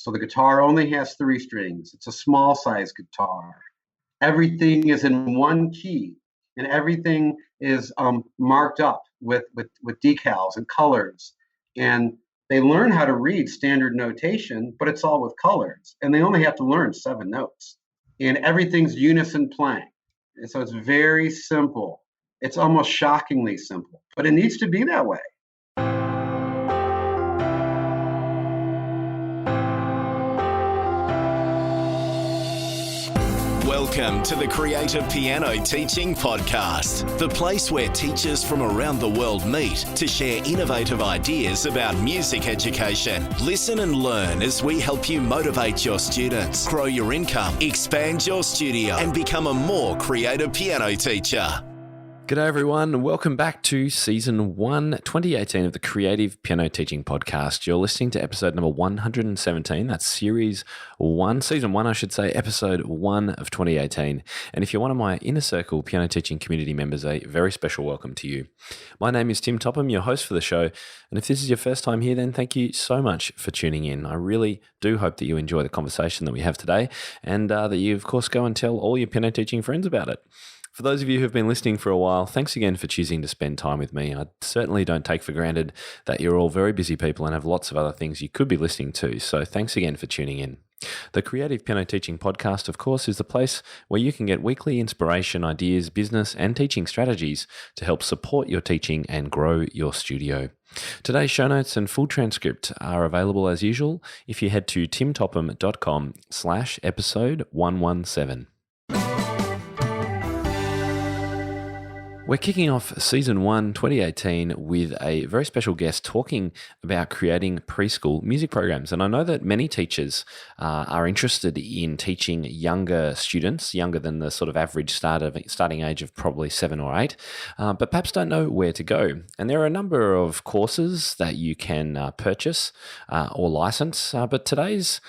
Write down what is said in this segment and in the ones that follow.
So the guitar only has 3 strings. It's a small size guitar. Everything is in one key, and everything is marked up with decals and colors. And they learn how to read standard notation, but it's all with colors. And they only have to learn 7 notes. And everything's unison playing. And so it's very simple. It's almost shockingly simple, but it needs to be that way. Welcome to the Creative Piano Teaching Podcast, the place where teachers from around the world meet to share innovative ideas about music education. Listen and learn as we help you motivate your students, grow your income, expand your studio, and become a more creative piano teacher. G'day everyone, and welcome back to Season 1, 2018 of the Creative Piano Teaching Podcast. You're listening to episode number 117, that's Series 1, Season 1 I should say, Episode 1 of 2018. And if you're one of my Inner Circle piano teaching community members, a very special welcome to you. My name is Tim Topham, your host for the show, and if this is your first time here, then thank you so much for tuning in. I really do hope that you enjoy the conversation that we have today, and that you of course go and tell all your piano teaching friends about it. For those of you who have been listening for a while, thanks again for choosing to spend time with me. I certainly don't take for granted that you're all very busy people and have lots of other things you could be listening to, so thanks again for tuning in. The Creative Piano Teaching Podcast, of course, is the place where you can get weekly inspiration, ideas, business, and teaching strategies to help support your teaching and grow your studio. Today's show notes and full transcript are available as usual if you head to timtopham.com/episode 117. We're kicking off Season 1, 2018 with a very special guest talking about creating preschool music programs. And I know that many teachers are interested in teaching younger students, younger than the sort of average starting age of probably 7 or 8, but perhaps don't know where to go. And there are a number of courses that you can purchase or license, but today's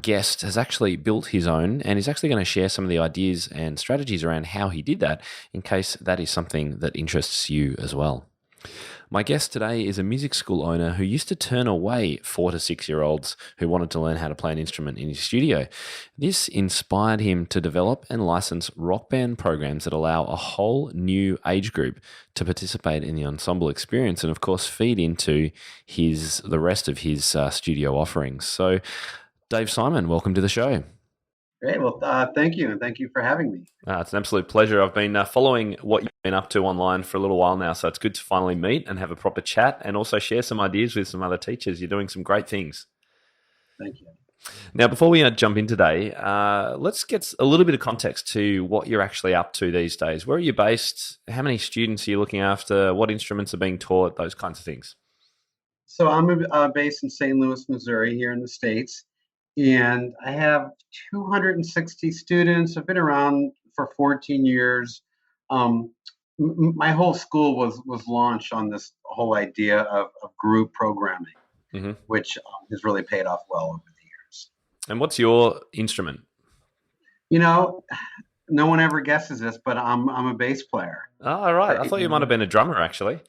guest has actually built his own and is actually going to share some of the ideas and strategies around how he did that in case that is something that interests you as well. My guest today is a music school owner who used to turn away 4 to 6-year-olds who wanted to learn how to play an instrument in his studio. This inspired him to develop and license rock band programs that allow a whole new age group to participate in the ensemble experience and of course feed into the rest of his studio offerings. So Dave Simon, welcome to the show. Great. Well, thank you. And thank you for having me. It's an absolute pleasure. I've been following what you've been up to online for a little while now, so it's good to finally meet and have a proper chat and also share some ideas with some other teachers. You're doing some great things. Thank you. Now, before we jump in today, let's get a little bit of context to what you're actually up to these days. Where are you based? How many students are you looking after? What instruments are being taught? Those kinds of things. So I'm based in St. Louis, Missouri, here in the States. And I have 260 students. I've been around for 14 years. My whole school was launched on this whole idea of group programming, which has really paid off well over the years. And what's your instrument? You know, no one ever guesses this, but I'm a bass player. Oh, right. I thought you might have been a drummer, actually.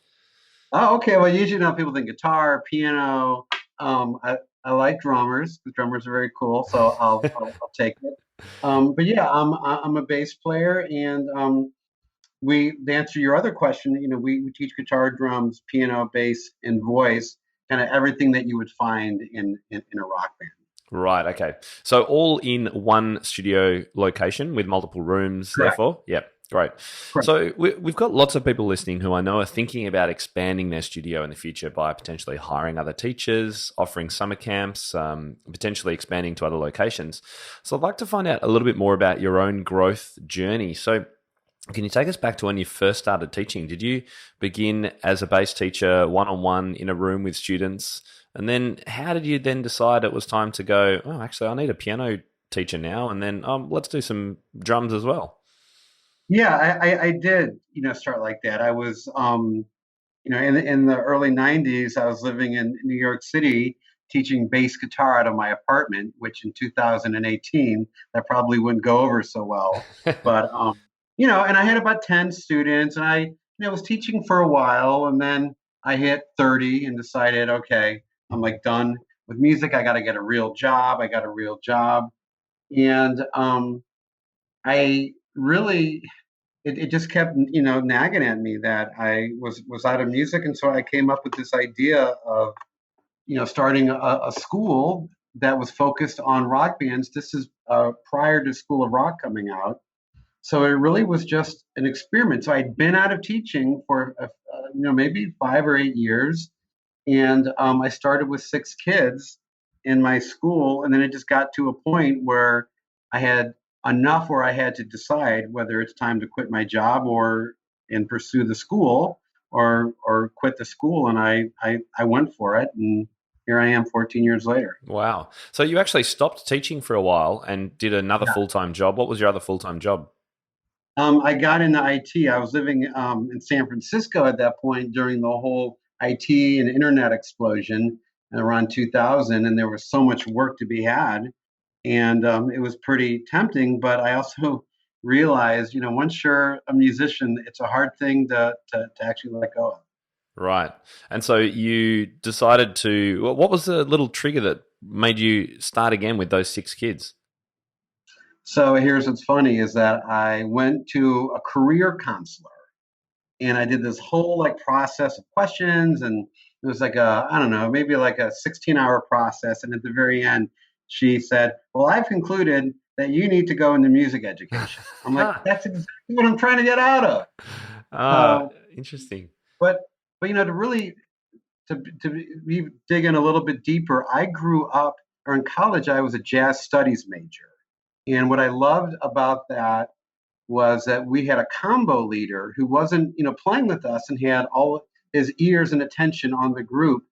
Oh, okay. Well, usually people think guitar, piano. I like drummers. The drummers are very cool, so I'll take it. But yeah, I'm a bass player, and to answer your other question, we teach guitar, drums, piano, bass, and voice, kind of everything that you would find in a rock band. Right. Okay. So all in one studio location with multiple rooms. Correct. Therefore, yep. Great. Correct. So we've got lots of people listening who I know are thinking about expanding their studio in the future by potentially hiring other teachers, offering summer camps, potentially expanding to other locations. So I'd like to find out a little bit more about your own growth journey. So can you take us back to when you first started teaching? Did you begin as a bass teacher, one-on-one in a room with students? And then how did you then decide it was time to go, oh, actually, I need a piano teacher now, and then let's do some drums as well? Yeah, I did, start like that. I was, in the early 90s, I was living in New York City teaching bass guitar out of my apartment, which in 2018, that probably wouldn't go over so well. But, and I had about 10 students, and I was teaching for a while, and then I hit 30 and decided, okay, I'm like done with music, I got to get a real job. I got a real job. And I really, it just kept, nagging at me that I was out of music. And so I came up with this idea of, starting a school that was focused on rock bands. This is prior to School of Rock coming out. So it really was just an experiment. So I'd been out of teaching for, maybe 5 or 8 years. And I started with 6 kids in my school. And then it just got to a point where I had enough where I had to decide whether it's time to quit my job and pursue the school or quit the school. And I went for it. And here I am 14 years later. Wow. So you actually stopped teaching for a while and did another full-time job. What was your other full-time job? I got into IT. I was living in San Francisco at that point during the whole IT and internet explosion around 2000, and there was so much work to be had, and it was pretty tempting. But I also realized, once you're a musician, it's a hard thing to actually let go of. Right. And so you decided to, what was the little trigger that made you start again with those 6 kids? So here's what's funny is that I went to a career counselor and I did this whole process of questions, and it was I don't know, maybe like a 16-hour process. And at the very end, she said, "Well, I've concluded that you need to go into music education." I'm like, that's exactly what I'm trying to get out of. Interesting. But to really to be digging a little bit deeper, I grew up, or in college, I was a jazz studies major. And what I loved about that was that we had a combo leader who wasn't, playing with us and had all his ears and attention on the group.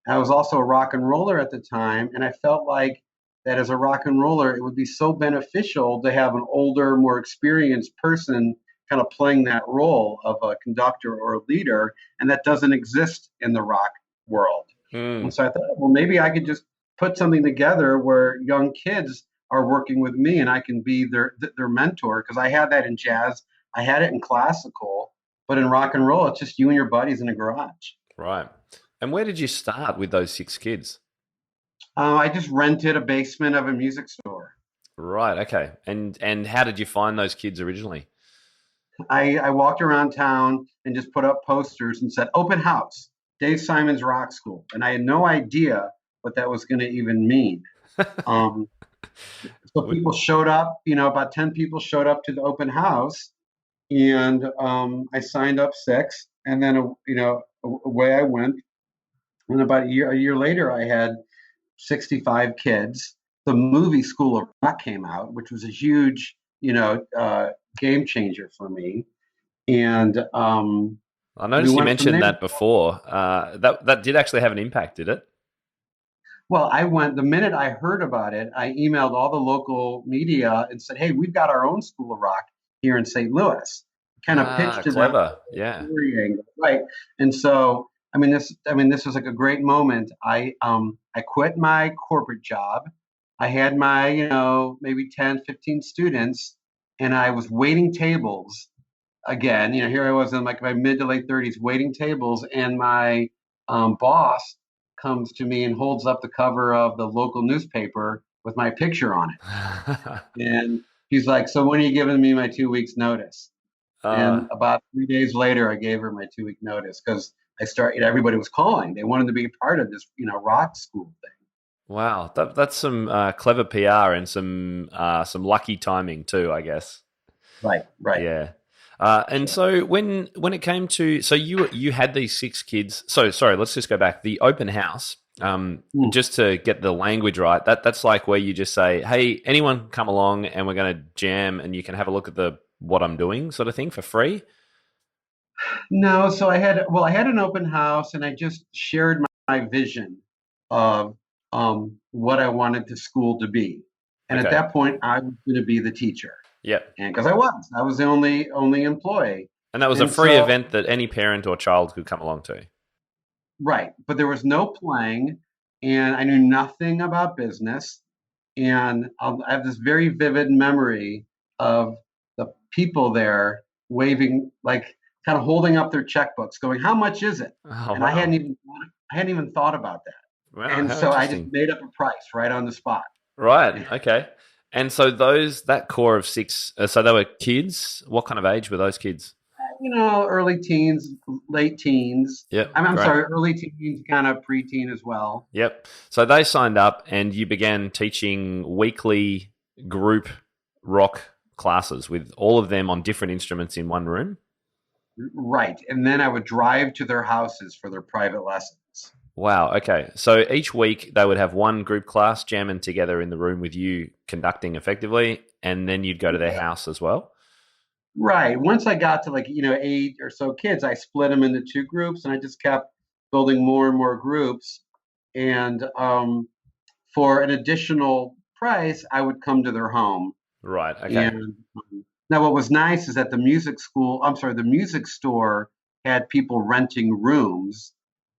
I was also a rock and roller at the time, and I felt like that as a rock and roller, it would be so beneficial to have an older, more experienced person kind of playing that role of a conductor or a leader, and that doesn't exist in the rock world. And so I thought, well, maybe I could just put something together where young kids are working with me and I can be their mentor, because I had that in jazz, I had it in classical, but in rock and roll, it's just you and your buddies in a garage. Right. And where did you start with those 6 kids? I just rented a basement of a music store. Right. Okay. And how did you find those kids originally? I walked around town and just put up posters and said, "Open house, Dave Simon's Rock School." And I had no idea what that was going to even mean. So people showed up, about 10 people showed up to the open house, and I signed up 6, and then, away I went. And about a year later, I had 65 kids. The movie School of Rock came out, which was a huge, game changer for me. And I noticed you mentioned that before. That did actually have an impact, did it? Well, the minute I heard about it, I emailed all the local media and said, "Hey, we've got our own School of Rock here in St. Louis." Kind of pitched to them. Clever, yeah. Right. And so, this was like a great moment. I quit my corporate job. I had my, maybe 10, 15 students, and I was waiting tables again. Here I was in my mid to late 30s waiting tables, and my boss comes to me and holds up the cover of the local newspaper with my picture on it. And he's like, "So when are you giving me my 2 weeks notice?" And about 3 days later, I gave her my 2-week notice, because everybody was calling. They wanted to be a part of this, rock school thing. Wow. That's some clever PR and some lucky timing too, I guess. Right. Yeah. And so when it came to, so you had these 6 kids. So sorry, let's just go back. The open house, just to get the language right. That's like where you just say, "Hey, anyone come along and we're going to jam and you can have a look at what I'm doing," sort of thing, for free. No, so I had an open house, and I just shared my vision of what I wanted the school to be. And at that point, I was going to be the teacher. Yep. And because I was the only employee. And that was a free event that any parent or child could come along to. Right. But there was no playing, and I knew nothing about business. And I have this very vivid memory of the people there waving, kind of holding up their checkbooks, going, "How much is it?" Oh, and wow. I hadn't even thought about that. Wow, And how so I just interesting. made up a price right on the spot. Right. Okay. And so that core of six, so they were kids. What kind of age were those kids? Early teens, late teens. Yep. I'm Great. sorry, early teens, kind of preteen as well. Yep. So they signed up and you began teaching weekly group rock classes with all of them on different instruments in one room. Right. And then I would drive to their houses for their private lessons. Wow. Okay. So each week they would have one group class jamming together in the room with you conducting effectively, and then you'd go to their house as well. Right. Once I got to 8 or so kids, I split them into two groups and I just kept building more and more groups. And for an additional price, I would come to their home. Right. Okay. And now what was nice is that the music store had people renting rooms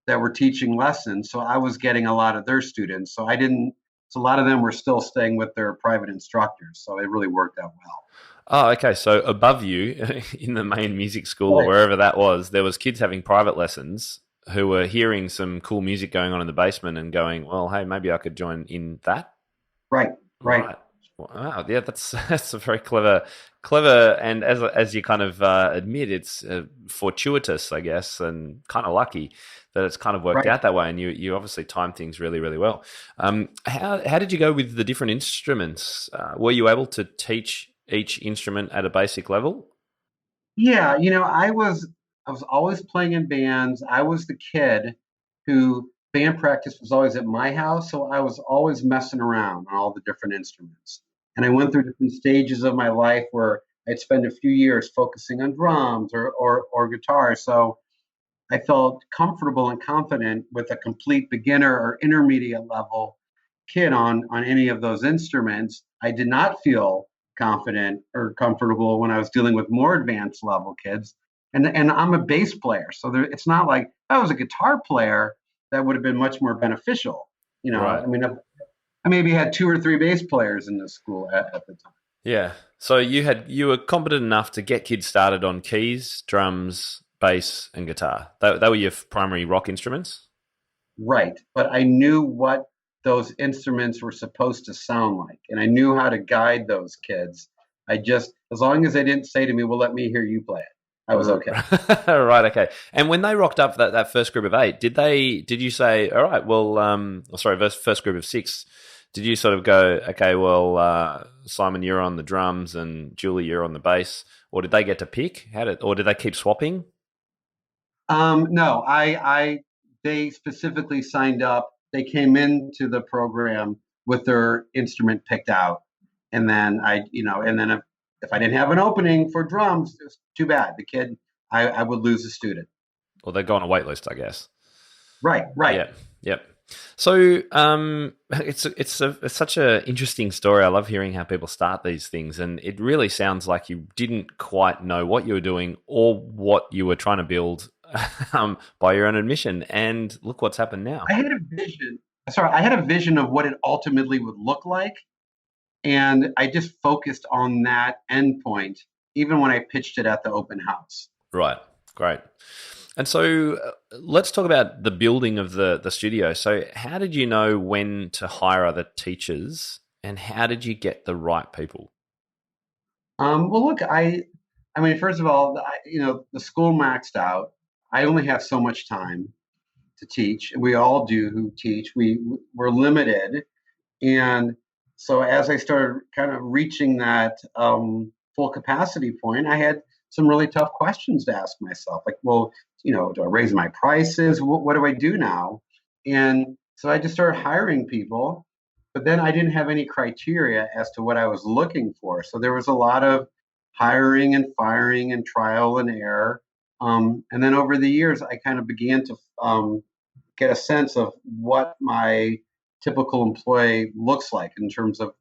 that were teaching lessons. So I was getting a lot of their students. So a lot of them were still staying with their private instructors. So it really worked out well. Oh, okay. So above you in the main music school or Right. wherever that was, there was kids having private lessons who were hearing some cool music going on in the basement and going, "Well, hey, maybe I could join in that." Right. Right. Right. Wow. Yeah, that's a very and as you kind of admit, it's fortuitous, I guess, and kind of lucky that it's kind of worked Right. out that way. And you obviously timed things really, really well. How did you go with the different instruments? Were you able to teach each instrument at a basic level? Yeah, I was always playing in bands. I was the kid who band practice was always at my house, so I was always messing around on all the different instruments. And I went through different stages of my life where I'd spend a few years focusing on drums or guitar. So I felt comfortable and confident with a complete beginner or intermediate level kid on any of those instruments. I did not feel confident or comfortable when I was dealing with more advanced level kids. And I'm a bass player, so it's not like if I was a guitar player that would have been much more beneficial. Right. I mean, I maybe had two or three bass players in the school at the time. Yeah. So you were competent enough to get kids started on keys, drums, bass, and guitar. They were your primary rock instruments. Right. But I knew what those instruments were supposed to sound like, and I knew how to guide those kids. As long as they didn't say to me, well, let me hear you play it, I was okay. Right. Okay. And when they rocked up that first group of eight, did you say, all right, well, sorry, first group of six, did you sort of go, okay, well, Simon, you're on the drums and Julie, you're on the bass, or did they get to pick? Or did they keep swapping? No, they specifically signed up. They came into the program with their instrument picked out, and then if I didn't have an opening for drums, it's too bad. The kid, I would lose a student. Or they go on a wait list, I guess. Right, right. Yeah. Yep. So it's such an interesting story. I love hearing how people start these things, and it really sounds like you didn't quite know what you were doing or what you were trying to build by your own admission. And look what's happened now. I had a vision. Sorry, I had a vision of what it ultimately would look like, and I just focused on that endpoint, even when I pitched it at the open house. Right. Great. And so let's talk about the building of the studio. So how did you know when to hire other teachers, and how did you get the right people? Well, look, I mean, first of all, the school maxed out. I only have so much time to teach. We all do who teach. We're limited, and so as I started kind of reaching that full capacity point, I had some really tough questions to ask myself, like, well, do I raise my prices? What do I do now? And so I just started hiring people, but then I didn't have any criteria as to what I was looking for. So there was a lot of hiring and firing and trial and error. And then over the years, I kind of began to get a sense of what my typical employee looks like in terms of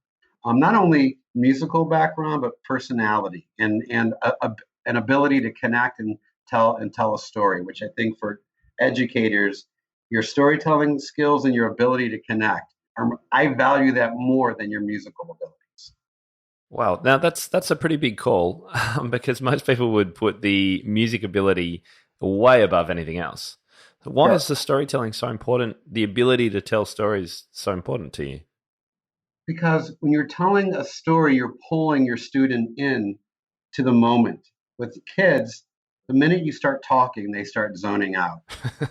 not only musical background but personality and an ability to connect and tell a story, which I think for educators, your storytelling skills and your ability to connect, I value that more than your musical abilities. Wow. Now that's a pretty big call because most people would put the music ability way above anything else. Why Sure. is the storytelling so important? The ability to tell stories so important to you? Because when you're telling a story, you're pulling your student in to the moment. With kids, the minute you start talking, they start zoning out.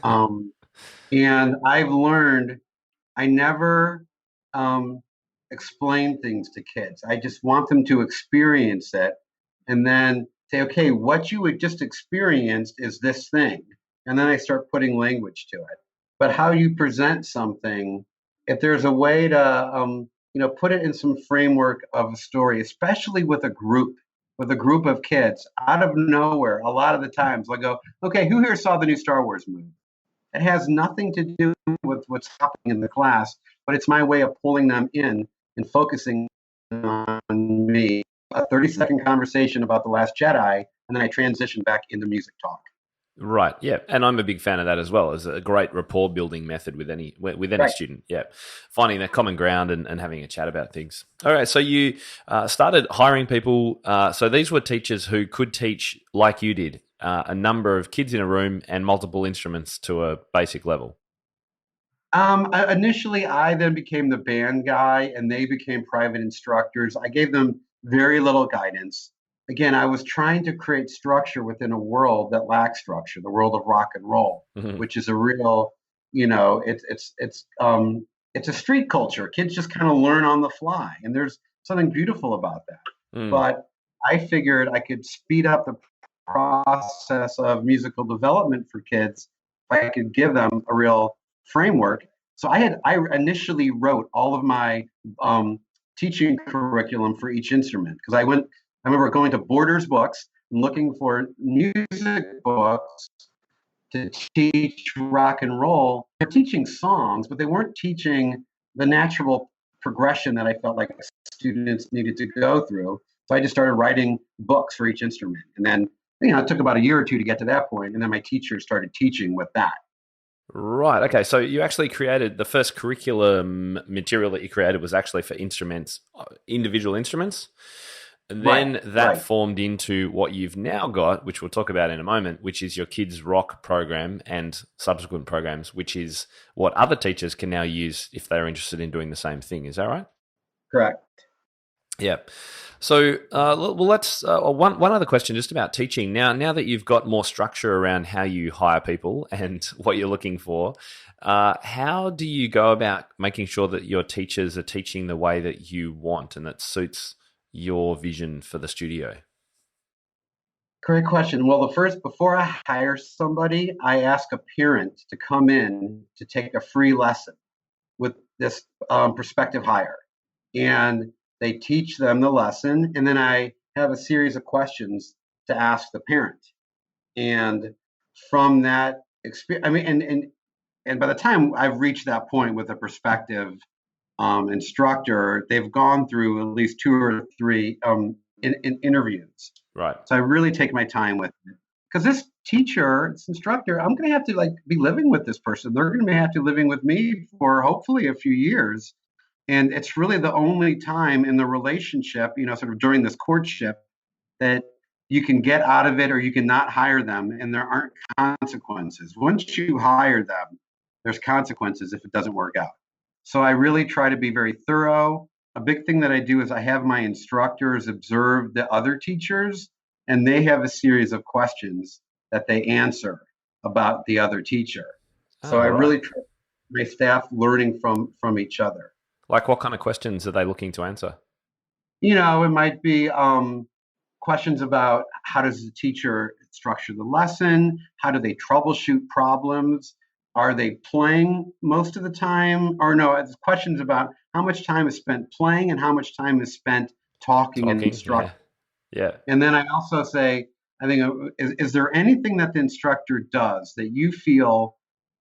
Um, and I've learned I never um, explain things to kids. I just want them to experience it and then say, okay, what you had just experienced is this thing. And then I start putting language to it. But how you present something, if there's a way to, put it in some framework of a story, especially with a group of kids, out of nowhere, a lot of the times I'll go, okay, who here saw the new Star Wars movie? It has nothing to do with what's happening in the class, but it's my way of pulling them in and focusing on me. A 30-second conversation about The Last Jedi, and then I transition back into music talk. Right. Yeah, and I'm a big fan of that as well. It's a great rapport building method with any Right. student. Yeah, finding that common ground and having a chat about things. All right. So you started hiring people. So these were teachers who could teach like you did, a number of kids in a room and multiple instruments to a basic level. Initially, I then became the band guy, and they became private instructors. I gave them very little guidance. Again, I was trying to create structure within a world that lacks structure, the world of rock and roll, Mhm. which is a real, it's a street culture. Kids just kind of learn on the fly, and there's something beautiful about that. Mm. But I figured I could speed up the process of musical development for kids if I could give them a real framework. So I initially wrote all of my um, teaching curriculum for each instrument because I remember going to Borders Books and looking for music books to teach rock and roll. They're teaching songs, but they weren't teaching the natural progression that I felt like students needed to go through. So I just started writing books for each instrument. And then, it took about a year or two to get to that point. And then my teacher started teaching with that. Right. Okay. So you actually created the first curriculum material that you created was actually for instruments, individual instruments. And Right, then that right. formed into what you've now got, which we'll talk about in a moment, which is your kids' rock program and subsequent programs, which is what other teachers can now use if they're interested in doing the same thing. Is that right? Correct. Yeah. So, let's one other question just about teaching. Now that you've got more structure around how you hire people and what you're looking for, how do you go about making sure that your teachers are teaching the way that you want and that suits your vision for the studio? Great question. Well, before I hire somebody, I ask a parent to come in to take a free lesson with this prospective hire. And they teach them the lesson. And then I have a series of questions to ask the parent. And from that experience, I mean, and by the time I've reached that point with a prospective instructor, they've gone through at least two or three in interviews. Right. So I really take my time with it because this instructor, I'm going to have to be living with this person. They're going to have to living with me for hopefully a few years, and it's really the only time in the relationship, sort of during this courtship, that you can get out of it or you can not hire them, and there aren't consequences. Once you hire them, there's consequences if it doesn't work out. So I really try to be very thorough. A big thing that I do is I have my instructors observe the other teachers, and they have a series of questions that they answer about the other teacher. So Oh, I right. really try my staff learning from each other. Like what kind of questions are they looking to answer? It might be questions about how does the teacher structure the lesson? How do they troubleshoot problems? Are they playing most of the time? Or no, it's questions about how much time is spent playing and how much time is spent talking and Talking? Yeah. instructing. Yeah. And then I also say, I think, is there anything that the instructor does that you feel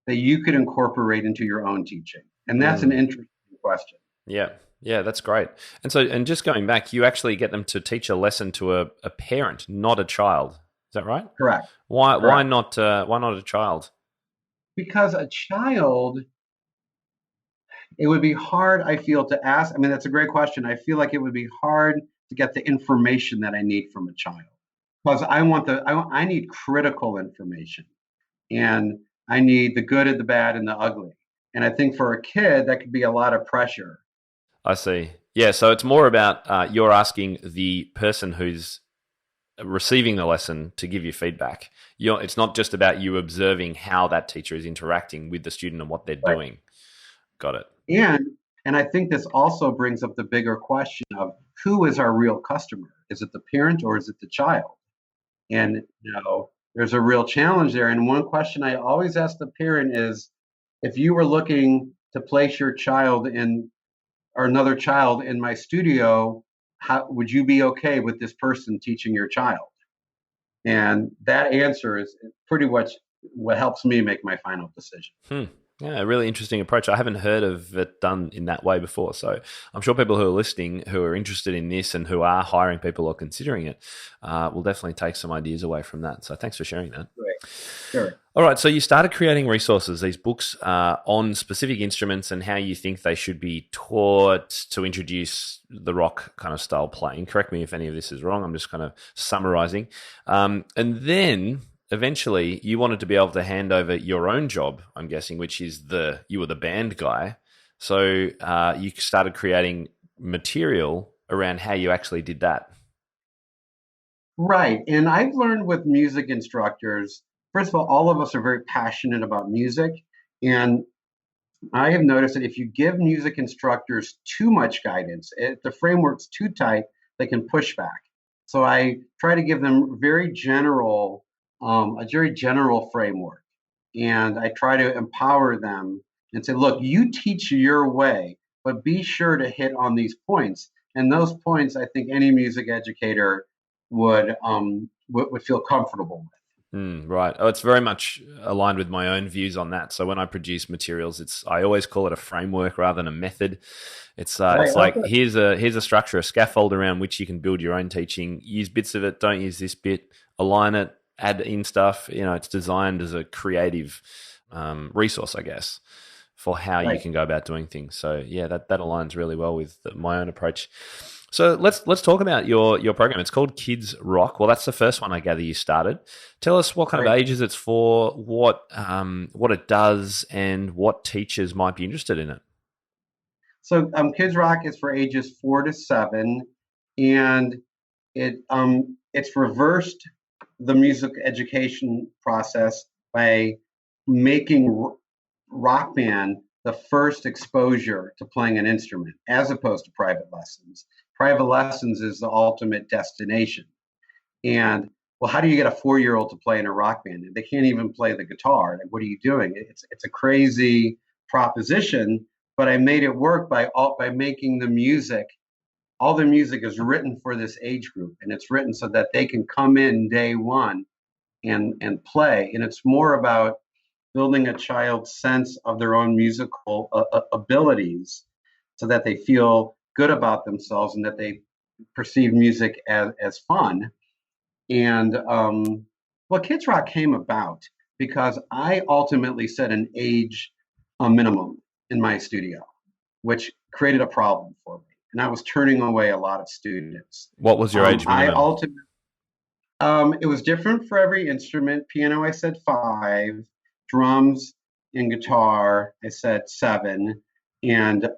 that you could incorporate into your own teaching? And that's an Mm. interesting question. Yeah. Yeah, that's great. And so, and just going back, you actually get them to teach a lesson to a parent, not a child. Is that right? Correct. Why Correct. why not a child? Because a child, it would be hard, I feel, to ask. I mean, that's a great question. I feel like it would be hard to get the information that I need from a child because I need critical information. And I need the good and the bad and the ugly. And I think for a kid, that could be a lot of pressure. I see. Yeah, so it's more about you're asking the person who's receiving the lesson to give you feedback. It's not just about you observing how that teacher is interacting with the student and what they're Right. doing. Got it. And I think this also brings up the bigger question of who is our real customer? Is it the parent or is it the child? And there's a real challenge there. And one question I always ask the parent is, if you were looking to place your child in or another child in my studio, how would you be okay with this person teaching your child? And that answer is pretty much what helps me make my final decision. Yeah, a really interesting approach. I haven't heard of it done in that way before. So I'm sure people who are listening, who are interested in this and who are hiring people or considering it, will definitely take some ideas away from that. So thanks for sharing that. Right. Sure. All right. So you started creating resources, these books on specific instruments and how you think they should be taught to introduce the rock kind of style playing. Correct me if any of this is wrong. I'm just kind of summarizing. And then eventually you wanted to be able to hand over your own job, I'm guessing, which is you were the band guy. So you started creating material around how you actually did that. Right. And I've learned with music instructors, first of all of us are very passionate about music. And I have noticed that if you give music instructors too much guidance, if the framework's too tight, they can push back. So I try to give them a very general framework. And I try to empower them and say, look, you teach your way, but be sure to hit on these points. And those points, I think any music educator would feel comfortable with. Right. Oh, it's very much aligned with my own views on that. So when I produce materials, I always call it a framework rather than a method. It's like here's a structure, a scaffold around which you can build your own teaching. Use bits of it, don't use this bit. Align it, add in stuff. It's designed as a creative resource, I guess, for how you can go about doing things. So yeah, that aligns really well with my own approach. So let's talk about your program. It's called Kids Rock. Well, that's the first one I gather you started. Tell us what kind of ages it's for, what it does, and what teachers might be interested in it. So Kids Rock is for ages 4 to 7, and it's reversed the music education process by making Rock Band the first exposure to playing an instrument, as opposed to private lessons. Private lessons is the ultimate destination. And well, how do you get a 4-year-old to play in a rock band? They can't even play the guitar. Like, what are you doing? It's a crazy proposition, but I made it work by making the music. All the music is written for this age group, and it's written so that they can come in day one and play. And it's more about building a child's sense of their own musical abilities so that they feel good about themselves and that they perceive music as fun. And Kids Rock came about because I ultimately set an age minimum in my studio, which created a problem for me. And I was turning away a lot of students. What was your age minimum? It was different for every instrument. Piano, I said 5. Drums and guitar, I said 7. And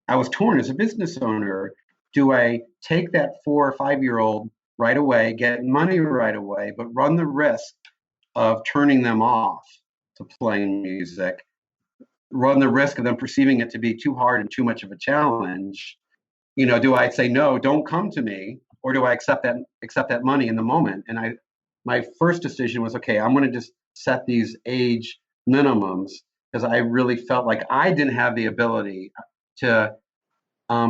I was torn as a business owner. Do I take that 4 or 5-year-old right away, get money right away, but run the risk of turning them off to playing music, run the risk of them perceiving it to be too hard and too much of a challenge? Do I say, no, don't come to me, or do I accept that money in the moment? And my first decision was, okay, I'm going to just set these age minimums because I really felt like I didn't have the ability to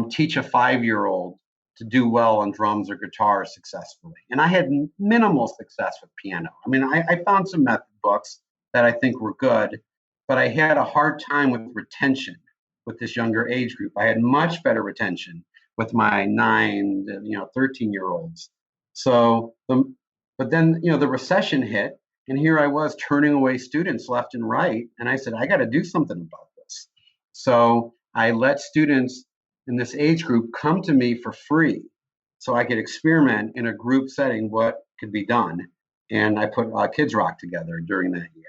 teach a 5-year-old to do well on drums or guitar successfully. And I had minimal success with piano. I mean, I found some method books that I think were good, but I had a hard time with retention with this younger age group. I had much better retention with my 9 to 13-year-olds. So, but then the recession hit, and here I was turning away students left and right. And I said, I got to do something about this. So I let students in this age group come to me for free so I could experiment in a group setting what could be done. And I put Kids Rock together during that year.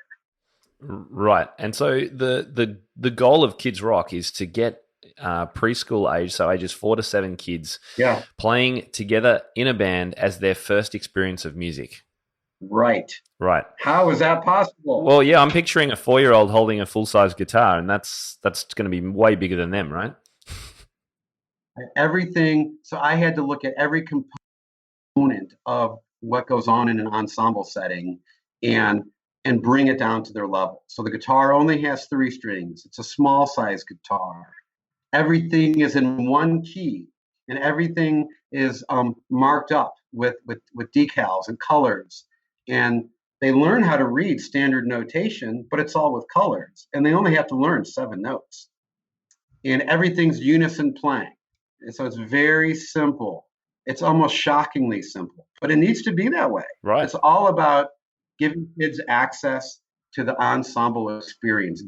Right. And so the goal of Kids Rock is to get preschool age, so ages 4 to 7 kids, Yeah, playing together in a band as their first experience of music. right. Right. How is that possible? Well, yeah, I'm picturing a 4-year-old holding a full-size guitar, and that's going to be way bigger than them, right? Everything. So I had to look at every component of what goes on in an ensemble setting and bring it down to their level. So the guitar only has 3 strings. It's a small size guitar. Everything is in one key, and everything is marked up with decals and colors. And they learn how to read standard notation, but it's all with colors. And they only have to learn 7 notes. And everything's unison playing. And so it's very simple. It's almost shockingly simple, but it needs to be that way. Right. It's all about giving kids access to the ensemble experience,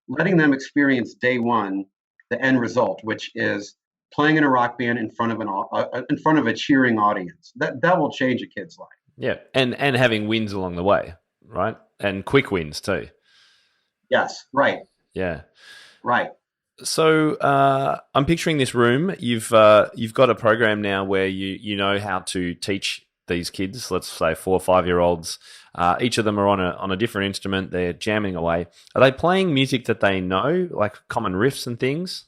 letting them experience day one, the end result, which is playing in a rock band in front of a cheering audience. That will change a kid's life. Yeah, and having wins along the way, right? And quick wins too. Yes, right. Yeah. Right. So I'm picturing this room. You've got a program now where you know how to teach these kids. Let's say 4 or 5-year-olds. Each of them are on a different instrument. They're jamming away. Are they playing music that they know, like common riffs and things?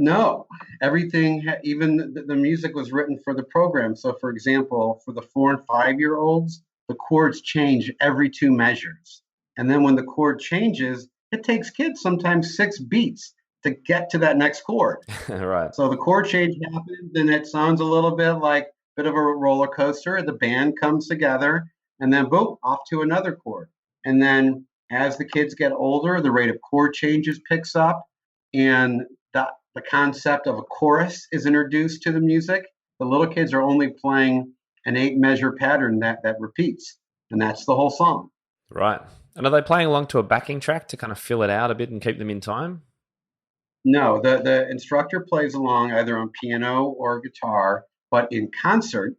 No, everything. Even the music was written for the program. So, for example, for the 4 and 5-year-olds, the chords change every 2 measures, and then when the chord changes, it takes kids sometimes 6 beats to get to that next chord. Right. So the chord change happens, and it sounds a little bit like a bit of a roller coaster. The band comes together, and then boom, off to another chord. And then as the kids get older, the rate of chord changes picks up, and the concept of a chorus is introduced to the music. The little kids are only playing an 8-measure pattern that repeats, and that's the whole song. Right. And are they playing along to a backing track to kind of fill it out a bit and keep them in time? No, the instructor plays along either on piano or guitar, but in concert,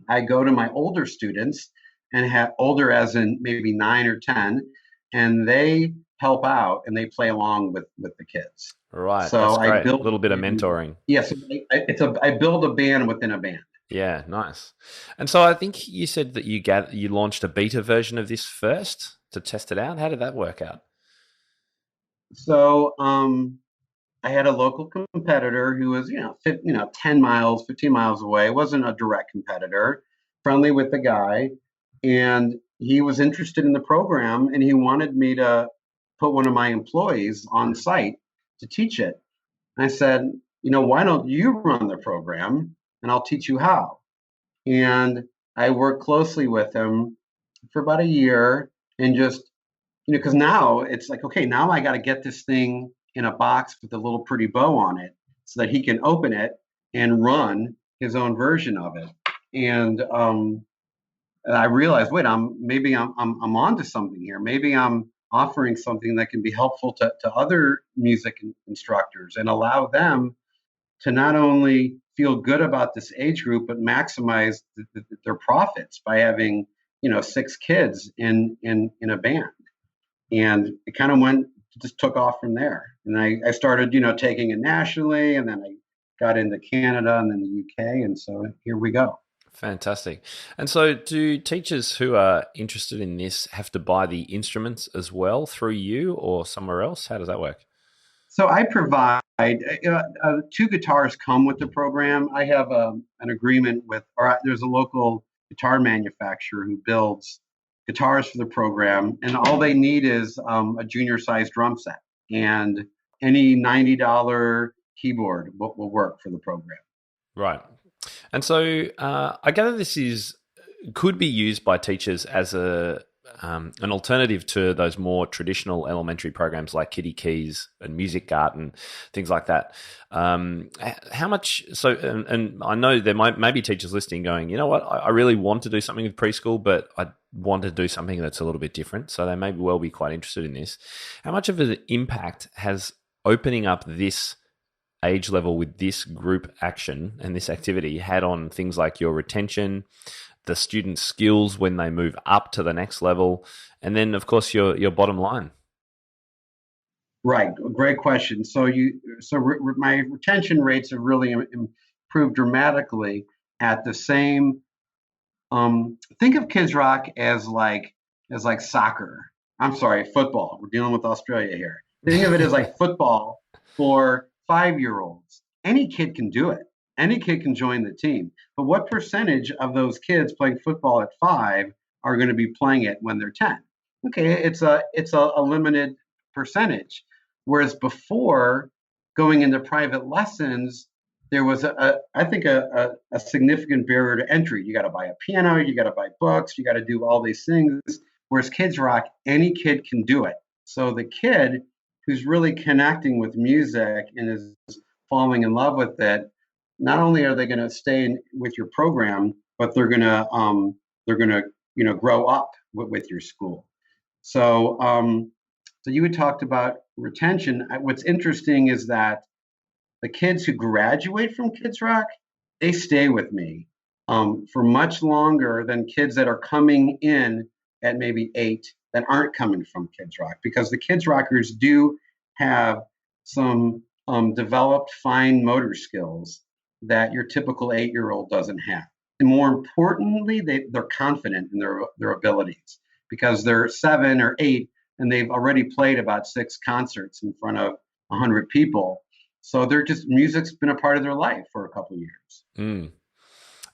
I go to my older students and have older as in maybe 9 or 10, and they help out and they play along with the kids. Right. So that's great. I build a little bit of mentoring. Yes, I build a band within a band. Yeah, nice. And so I think you said that you launched a beta version of this first to test it out. How did that work out? So I had a local competitor who was 10 miles, 15 miles away. It wasn't a direct competitor, friendly with the guy, and he was interested in the program, and he wanted me to put one of my employees on site to teach it. And I said, why don't you run the program and I'll teach you how? And I worked closely with him for about a year, and just, because now it's like, okay, now I got to get this thing in a box with a little pretty bow on it so that he can open it and run his own version of it. And I realized, wait, I'm onto something here. Maybe I'm offering something that can be helpful to other music instructors and allow them to not only feel good about this age group, but maximize their profits by having 6 kids in a band. And it kind of just took off from there. And I started taking it nationally, and then I got into Canada and then the UK, and so here we go. Fantastic. And so do teachers who are interested in this have to buy the instruments as well through you or somewhere else? How does that work? So I provide 2 guitars come with the program. I have an agreement there's a local guitar manufacturer who builds guitars for the program, and all they need is a junior-sized drum set, and any $90 keyboard will work for the program. Right. And so I gather this could be used by teachers as an alternative to those more traditional elementary programs like Kitty Keys and Music Garden, things like that. How much? So, and I know there may be teachers listening going, you know what, I really want to do something with preschool, but I want to do something that's a little bit different. So they may well be quite interested in this. How much of an impact has opening up this age level with this group action and this activity had on things like your retention, the students' skills when they move up to the next level, and then of course your bottom line. Right, great question. My retention rates have really improved dramatically at the same. Think of Kids Rock as like soccer. I'm sorry, football. We're dealing with Australia here. Think of it as like football for 5-year-olds. Any kid can do it. Any kid can join the team. But what percentage of those kids playing football at 5 are going to be playing it when they're 10? Okay, it's a limited percentage. Whereas before going into private lessons, there was I think a significant barrier to entry. You got to buy a piano, you got to buy books, you got to do all these things. Whereas Kids Rock, any kid can do it. So the kid who's really connecting with music and is falling in love with it, not only are they going to stay with your program, but they're gonna grow up with your school. So you had talked about retention. What's interesting is that the kids who graduate from Kids Rock, they stay with me for much longer than kids that are coming in at maybe 8 that aren't coming from Kids Rock, because the Kids Rockers do have some developed fine motor skills that your typical 8-year-old doesn't have. And more importantly, they're confident in their abilities because they're 7 or 8 and they've already played about 6 concerts in front of 100 people. So music's been a part of their life for a couple of years. Mm.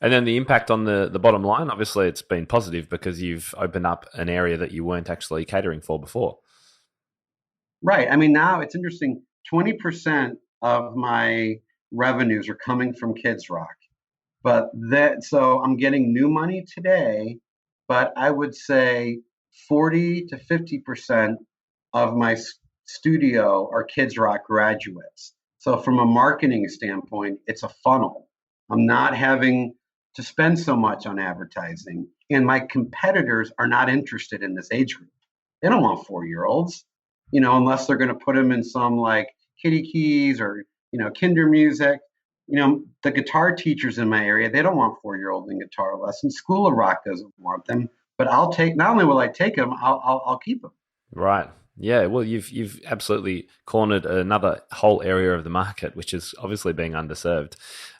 And then the impact on the bottom line, obviously it's been positive because you've opened up an area that you weren't actually catering for before. Right. I mean, now it's interesting. 20% of my revenues are coming from Kids Rock. So I'm getting new money today, but I would say 40 to 50% of my studio are Kids Rock graduates. So from a marketing standpoint, it's a funnel. I'm not having to spend so much on advertising, and my competitors are not interested in this age group. They don't want 4-year-olds, unless they're going to put them in some like Kitty Keys or, Kinder Music. The guitar teachers in my area, they don't want 4-year-olds in guitar lessons. School of Rock doesn't want them, but not only will I take them, I'll keep them. Right. Yeah. Well, you've absolutely cornered another whole area of the market, which is obviously being underserved,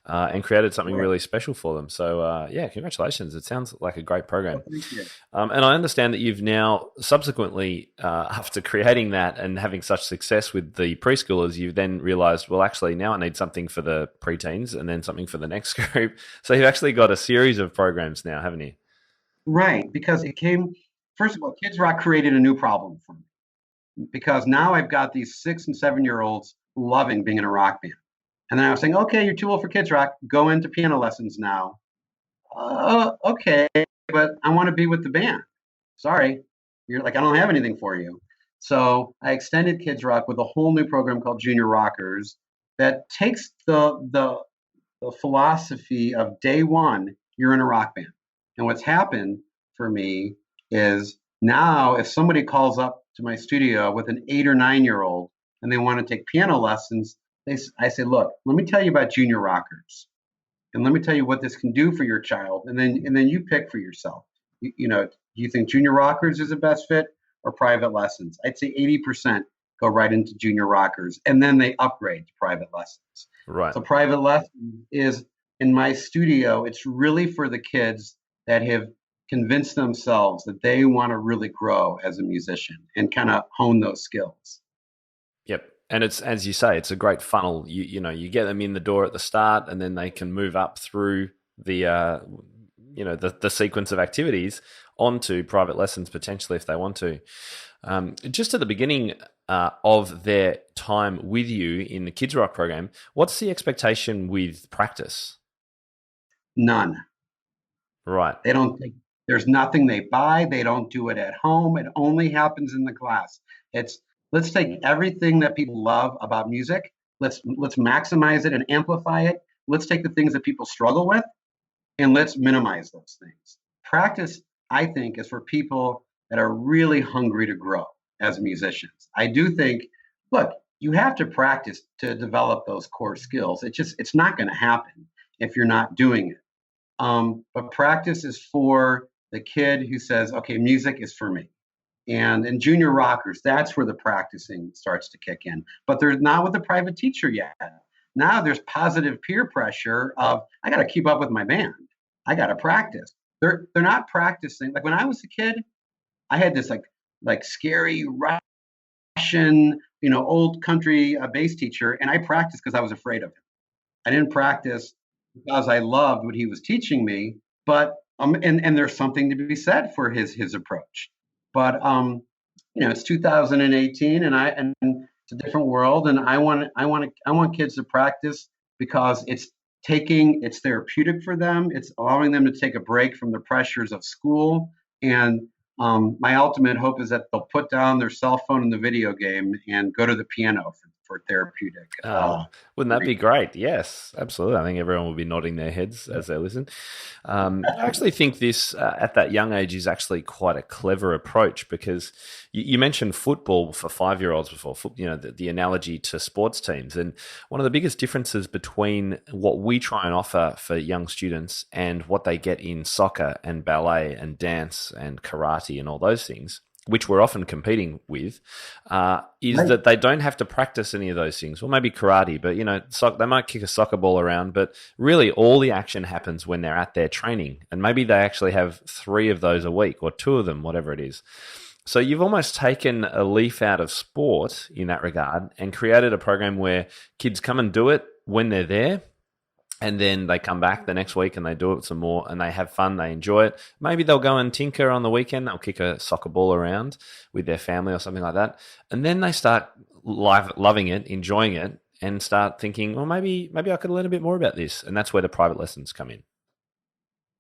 and created something really special for them. So, congratulations. It sounds like a great program. Thank you. And I understand that you've now subsequently, after creating that and having such success with the preschoolers, you've then realized, well, actually now I need something for the preteens and then something for the next group. So you've actually got a series of programs now, haven't you? Right. Because first of all, Kids Rock created a new problem for me. Because now I've got these 6 and 7-year-olds loving being in a rock band. And then I was saying, okay, you're too old for Kids Rock. Go into piano lessons now. Okay, but I want to be with the band. Sorry. You're like, I don't have anything for you. So I extended Kids Rock with a whole new program called Junior Rockers that takes the philosophy of day one, you're in a rock band. And what's happened for me is now if somebody calls up to my studio with an 8 or 9-year-old and they want to take piano lessons, I say, look, let me tell you about Junior Rockers. And let me tell you what this can do for your child. And then you pick for yourself. Do you think Junior Rockers is the best fit or private lessons? I'd say 80% go right into Junior Rockers, and then they upgrade to private lessons. Right. So private lessons is in my studio. It's really for the kids that have convinced themselves that they want to really grow as a musician and kind of hone those skills. Yep. And it's, as you say, it's a great funnel. You get them in the door at the start, and then they can move up through the sequence of activities onto private lessons potentially if they want to. Just at the beginning of their time with you in the Kids Rock program, what's the expectation with practice? None. Right. There's nothing they buy. They don't do it at home. It only happens in the class. Let's take everything that people love about music. Let's maximize it and amplify it. Let's take the things that people struggle with and let's minimize those things. Practice, I think, is for people that are really hungry to grow as musicians. I do think, look, you have to practice to develop those core skills. It's not going to happen if you're not doing it. But practice is for the kid who says, okay, music is for me. And in junior rockers, that's where the practicing starts to kick in. But there's not with the private teacher yet. Now there's positive peer pressure of, I got to keep up with my band. I got to practice. They're not practicing. Like when I was a kid, I had this like scary Russian, old country bass teacher, and I practiced because I was afraid of him. I didn't practice because I loved what he was teaching me, but and there's something to be said for his approach. But it's 2018, and it's a different world, and I want kids to practice because it's therapeutic for them. It's allowing them to take a break from the pressures of school, and my ultimate hope is that they'll put down their cell phone and the video game and go to the piano for therapeutic. Wouldn't that be great? Yes, absolutely. I think everyone will be nodding their heads as they listen. I actually think this at that young age is actually quite a clever approach, because you mentioned football for 5-year-olds before, the analogy to sports teams. And one of the biggest differences between what we try and offer for young students and what they get in soccer and ballet and dance and karate and all those things, which we're often competing with, is right, that they don't have to practice any of those things. Well, maybe karate, but they might kick a soccer ball around, but really all the action happens when they're at their training. And maybe they actually have 3 of those a week, or 2 of them, whatever it is. So you've almost taken a leaf out of sport in that regard and created a program where kids come and do it when they're there. And then they come back the next week and they do it some more, and they have fun, they enjoy it. Maybe they'll go and tinker on the weekend. They'll kick a soccer ball around with their family or something like that. And then they start loving it, enjoying it, and start thinking, well, maybe I could learn a bit more about this. And that's where the private lessons come in.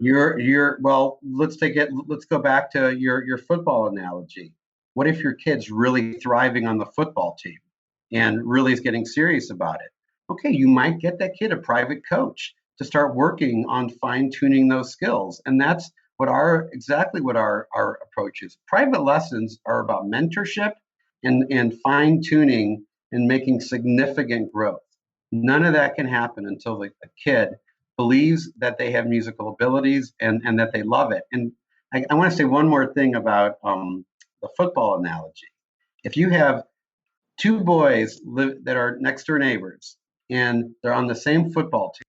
Let's go back to your football analogy. What if your kid's really thriving on the football team and really is getting serious about it? Okay, you might get that kid a private coach to start working on fine-tuning those skills. And that's exactly what our approach is. Private lessons are about mentorship and fine-tuning and making significant growth. None of that can happen until the kid believes that they have musical abilities and that they love it. And I want to say one more thing about the football analogy. If you have 2 boys that are next door neighbors, and they're on the same football team,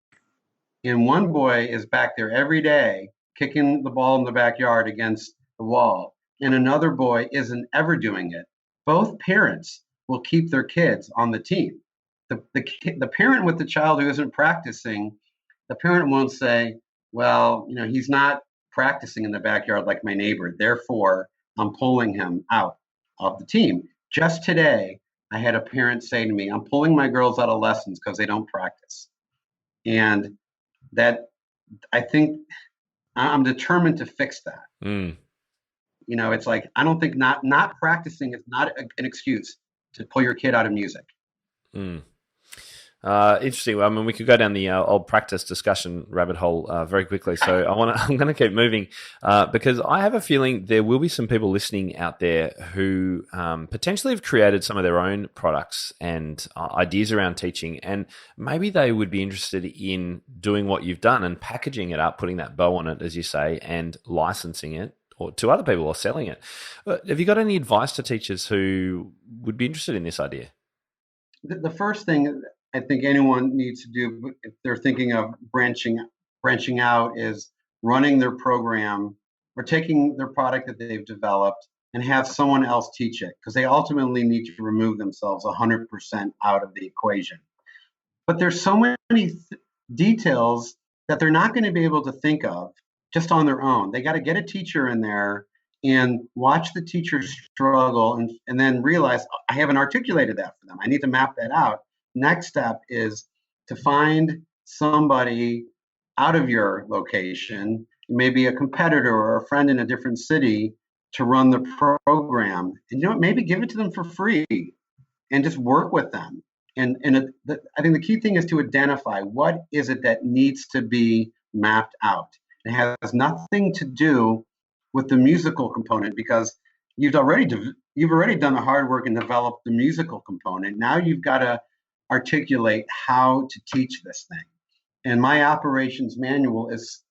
and one boy is back there every day kicking the ball in the backyard against the wall, and another boy isn't ever doing it, both parents will keep their kids on the team. The parent with the child who isn't practicing, the parent won't say, well, he's not practicing in the backyard like my neighbor, therefore I'm pulling him out of the team. Just today, I had a parent say to me, I'm pulling my girls out of lessons because they don't practice. And that, I think, I'm determined to fix that. It's like, I don't think not practicing is not an excuse to pull your kid out of music. Interesting. I mean, we could go down the old practice discussion rabbit hole very quickly. So I'm going to keep moving because I have a feeling there will be some people listening out there who potentially have created some of their own products and ideas around teaching, and maybe they would be interested in doing what you've done and packaging it up, putting that bow on it, as you say, and licensing it or to other people or selling it. Have you got any advice to teachers who would be interested in this idea? The first thing I think anyone needs to do if they're thinking of branching out is running their program or taking their product that they've developed and have someone else teach it, because they ultimately need to remove themselves 100% out of the equation. But there's so many details that they're not going to be able to think of just on their own. They got to get a teacher in there and watch the teacher struggle and then realize, I haven't articulated that for them. I need to map that out. Next step is to find somebody out of your location, maybe a competitor or a friend in a different city, to run the program. And maybe give it to them for free and just work with them. And I think the key thing is to identify what is it that needs to be mapped out. It has nothing to do with the musical component, because you've already done the hard work and developed the musical component. Now you've got to articulate how to teach this thing. And my operations manual is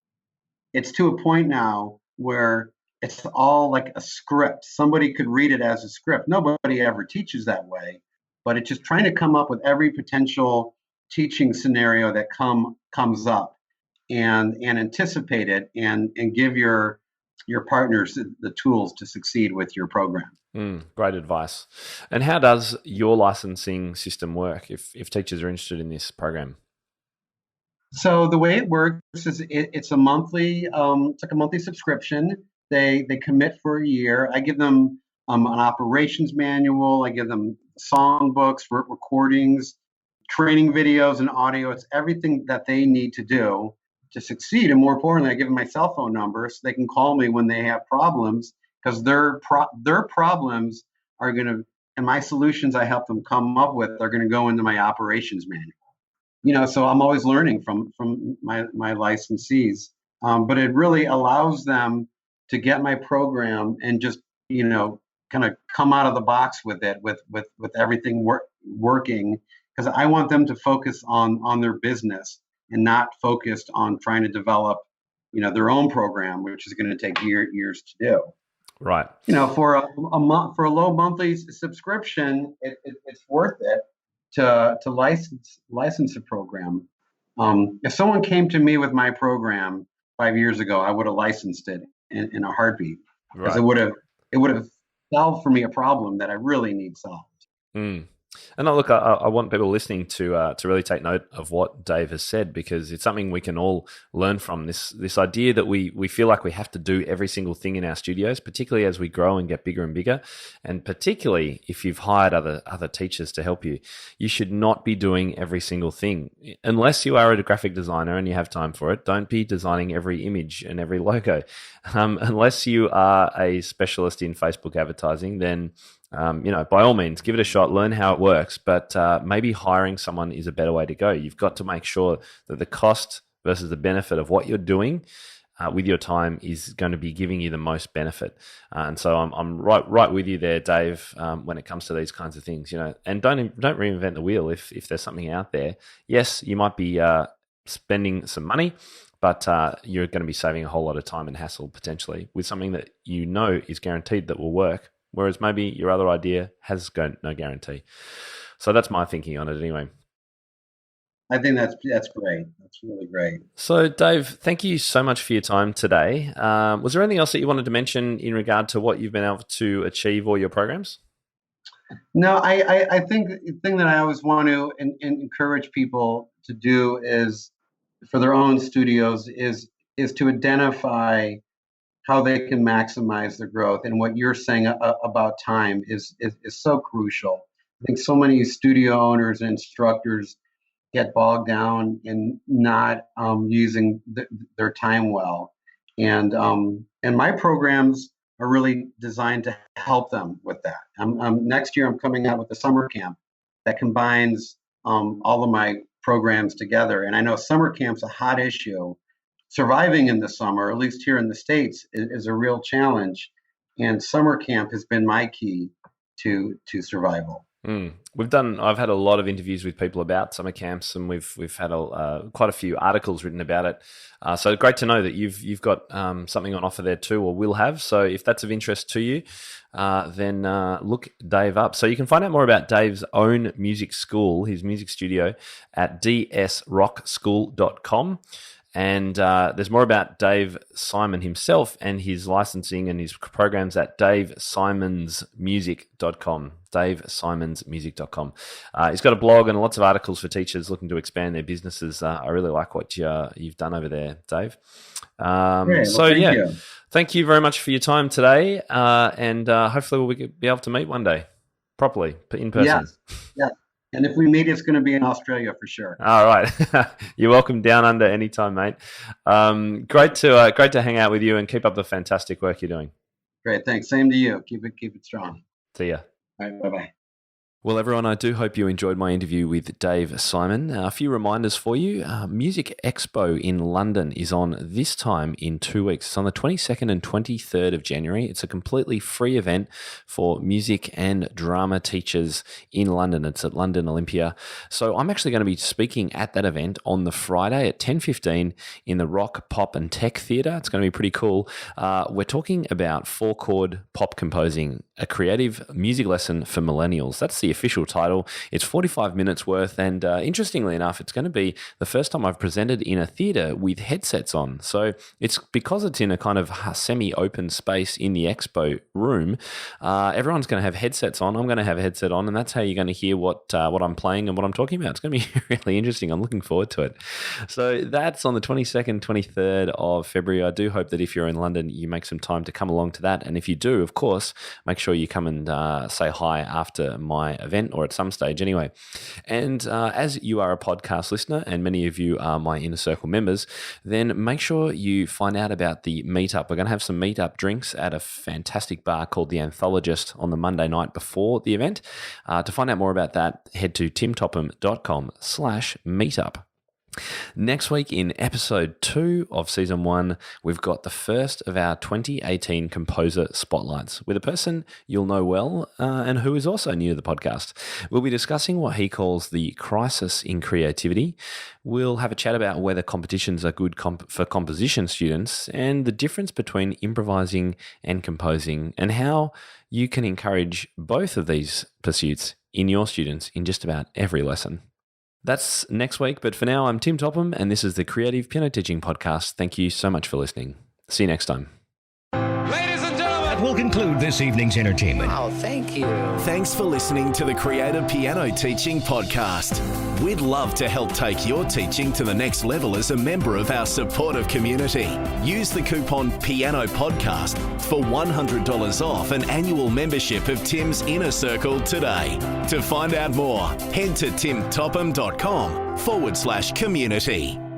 it's to a point now where it's all like a script. Somebody could read it as a script. Nobody ever teaches that way, but it's just trying to come up with every potential teaching scenario that comes up and anticipate it and give your partners the tools to succeed with your program. Great advice. And how does your licensing system work if teachers are interested in this program? So the way it works is it's a monthly, it's like a monthly subscription. They commit for a year. I give them an operations manual. I give them song books, recordings, training videos, and audio. It's everything that they need to do to succeed. And more importantly, I give them my cell phone number so they can call me when they have problems, because their problems are going to, and my solutions I help them come up with are going to go into my operations manual. So I'm always learning from my licensees, but it really allows them to get my program and just kind of come out of the box with it, with everything working, because I want them to focus on their business and not focused on trying to develop their own program, which is going to take years to do. Right. For a month, for a low monthly subscription, it's worth it to license a program. If someone came to me with my program 5 years ago, I would have licensed it in a heartbeat, because it would have solved for me a problem that I really need solved. And look, I want people listening to really take note of what Dave has said, because it's something we can all learn from. This idea that we feel like we have to do every single thing in our studios, particularly as we grow and get bigger and bigger, and particularly if you've hired other teachers to help you. You should not be doing every single thing. Unless you are a graphic designer and you have time for it, don't be designing every image and every logo. Unless you are a specialist in Facebook advertising, then by all means, give it a shot, learn how it works, but maybe hiring someone is a better way to go. You've got to make sure that the cost versus the benefit of what you're doing with your time is going to be giving you the most benefit. And so I'm right with you there, Dave, when it comes to these kinds of things, and don't reinvent the wheel if there's something out there. Yes, you might be spending some money, but you're going to be saving a whole lot of time and hassle potentially with something that is guaranteed that will work. Whereas maybe your other idea has no guarantee. So that's my thinking on it anyway. I think that's great. That's really great. So Dave, thank you so much for your time today. Was there anything else that you wanted to mention in regard to what you've been able to achieve or your programs? No, I think the thing that I always want to encourage people to do is, for their own studios, is to identify how they can maximize their growth. And what you're saying about time is so crucial. I think so many studio owners and instructors get bogged down in not using their time well. And my programs are really designed to help them with that. Next year, I'm coming out with a summer camp that combines all of my programs together. And I know summer camp's a hot issue. Surviving in the summer, at least here in the States, is a real challenge. And summer camp has been my key to survival. I've had a lot of interviews with people about summer camps, and we've had quite a few articles written about it. So great to know that you've got something on offer there too, or will have. So if that's of interest to you, then look Dave up. So you can find out more about Dave's own music school, his music studio, at dsrockschool.com. And there's more about Dave Simon himself and his licensing and his programs at davesimonsmusic.com. davesimonsmusic.com. He's got a blog and lots of articles for teachers looking to expand their businesses. I really like what you've done over there, Dave. Thank you very much for your time today. And hopefully we'll be able to meet one day properly in person. Yes. And if we meet, it's going to be in Australia for sure. All right. You're welcome down under anytime, mate. Great to hang out with you, and keep up the fantastic work you're doing. Great. Thanks. Same to you. Keep it strong. See ya. All right. Bye-bye. Well, everyone, I do hope you enjoyed my interview with Dave Simon. A few reminders for you. Music Expo in London is on this time in 2 weeks. It's on the 22nd and 23rd of January. It's a completely free event for music and drama teachers in London. It's at London Olympia. So I'm actually going to be speaking at that event on the Friday at 10:15 in the Rock, Pop and Tech Theatre. It's going to be pretty cool. We're talking about 4-chord pop composing, a creative music lesson for millennials. That's the official title. It's 45 minutes worth, and interestingly enough, it's going to be the first time I've presented in a theatre with headsets on. So it's because it's in a kind of semi-open space in the expo room. Everyone's going to have headsets on. I'm going to have a headset on, and that's how you're going to hear what I'm playing and what I'm talking about. It's going to be really interesting. I'm looking forward to it. So that's on the 22nd, 23rd of February. I do hope that if you're in London, you make some time to come along to that. And if you do, of course, make sure you come and say hi after my event, or at some stage anyway. And as you are a podcast listener, and many of you are my Inner Circle members, then make sure you find out about the meetup. We're going to have some meetup drinks at a fantastic bar called The Anthologist on the Monday night before the event. To find out more about that, head to timtopham.com/meetup. Next week in episode 2 of season 1, we've got the first of our 2018 composer spotlights with a person you'll know well and who is also new to the podcast. We'll be discussing what he calls the crisis in creativity. We'll have a chat about whether competitions are good for composition students and the difference between improvising and composing, and how you can encourage both of these pursuits in your students in just about every lesson. That's next week, but for now, I'm Tim Topham, and this is the Creative Piano Teaching Podcast. Thank you so much for listening. See you next time. Ladies and gentlemen, that will conclude this evening's entertainment. Oh, thank you. Thanks for listening to the Creative Piano Teaching Podcast. We'd love to help take your teaching to the next level as a member of our supportive community. Use the coupon Piano Podcast for $100 off an annual membership of Tim's Inner Circle today. To find out more, head to timtopham.com/community.